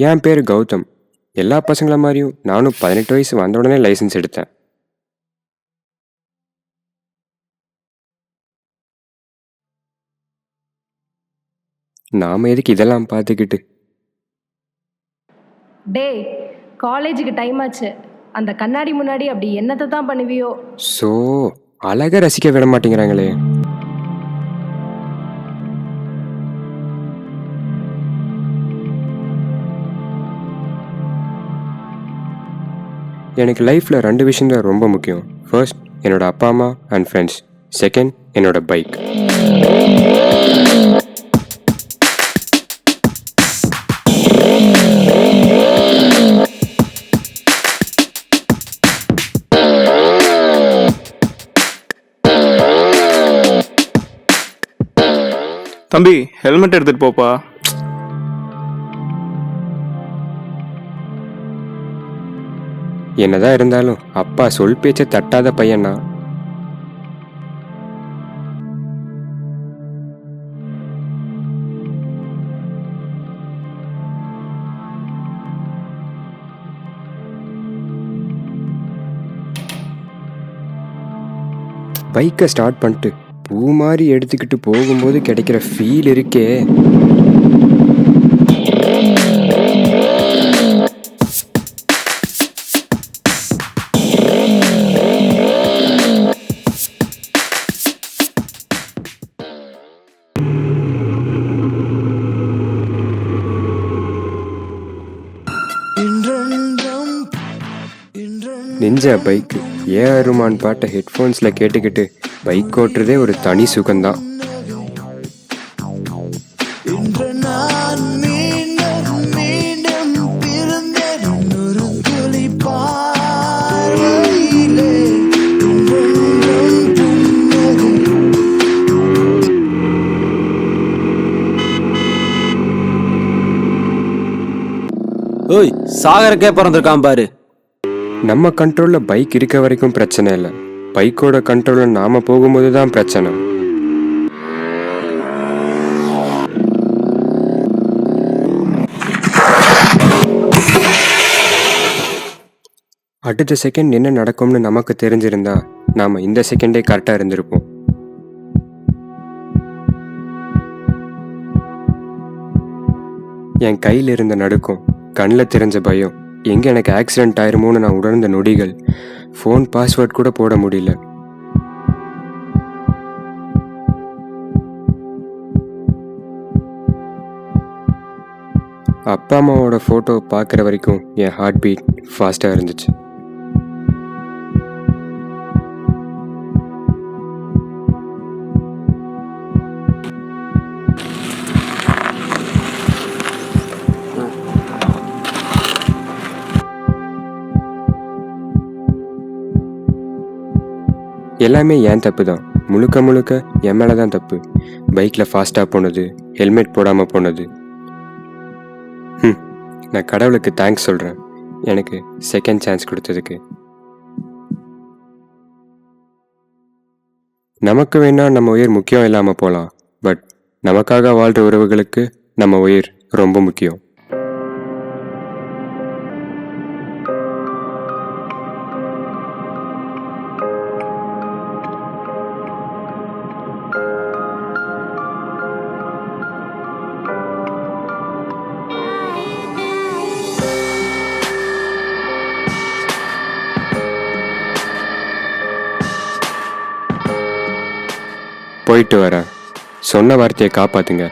என் பேர் கௌதம். எல்லா பசங்கள மாதிரியும் நானும் 18 வயசு வந்த உடனே லைசன்ஸ் எடுத்தேன். நாம எதுக்கு இதெல்லாம் பார்த்துக்கிட்டு? டேய், காலேஜுக்கு டைம் ஆச்சு. அந்த கண்ணாடி முன்னாடி அப்படி என்னத்தை தான் பண்ணுவியோ? ஸோ அழகா ரசிக்க விட மாட்டேங்கிறாங்களே. எனக்கு லைஃப்பில் 2 விஷயம் தான் ரொம்ப முக்கியம். ஃபர்ஸ்ட் என்னோட அப்பா அம்மா அண்ட் ஃப்ரெண்ட்ஸ். செகண்ட் என்னோட பைக். தம்பி, ஹெல்மெட் எடுத்துட்டு போப்பா. என்னதான் இருந்தாலும் அப்பா சொல் பேச்சை தட்டாத பையனா. பைக்கை ஸ்டார்ட் பண்ணிட்டு பூ மாதிரி எடுத்துக்கிட்டு போகும்போது கிடைக்கிற ஃபீல் இருக்கே. நிஞ்சா பைக் ஏஆர் ரஹ்மான் பாட்டை ஹெட்ஃபோன்ஸில் கேட்டுக்கிட்டு பைக் ஓட்டுறதே ஒரு தனி சுகம்தான். ஓய், சாகரக்கே பிறந்திருக்கான் பாரு. நம்ம கண்ட்ரோலில் பைக் இருக்க வரைக்கும் பிரச்சனை இல்லை. பைக்கோட கண்ட்ரோலில் நாம் போகும்போது தான் பிரச்சனை. அடுத்த செகண்ட் என்ன நடக்கும்னு நமக்கு தெரிஞ்சிருந்தா நாம் இந்த செகண்டே கரெக்டாக இருந்திருப்போம். என் கையில் இருந்த நடுக்கம், கண்ணில் தெரிஞ்ச பயம், எங்கே எனக்கு ஆக்சிடென்ட் ஆயிருமோன்னு நான் உணர்ந்த நொடிகள், ஃபோன் பாஸ்வேர்ட் கூட போட முடியல. அப்பா அம்மாவோட ஃபோட்டோ பார்க்குற வரைக்கும் என் ஹார்ட் பீட் ஃபாஸ்ட்டாக இருந்துச்சு. எல்லாமே ஏன் தப்பு தான். முழுக்க முழுக்க என் மேலே தான் தப்பு. பைக்கில் ஃபாஸ்ட்டாக போனது, ஹெல்மெட் போடாமல் போனது. நான் கடவுளுக்கு தேங்க்ஸ் சொல்கிறேன், எனக்கு செகண்ட் சான்ஸ் கொடுத்ததுக்கு. நமக்கு வேணா நம்ம உயிர் முக்கியம் இல்லாமல் போகலாம், பட் நமக்காக வாழ்கிற உறவுகளுக்கு நம்ம உயிர் ரொம்ப முக்கியம். போயிட்டு வரேன். சொன்ன வார்த்தையை காப்பாத்துங்க.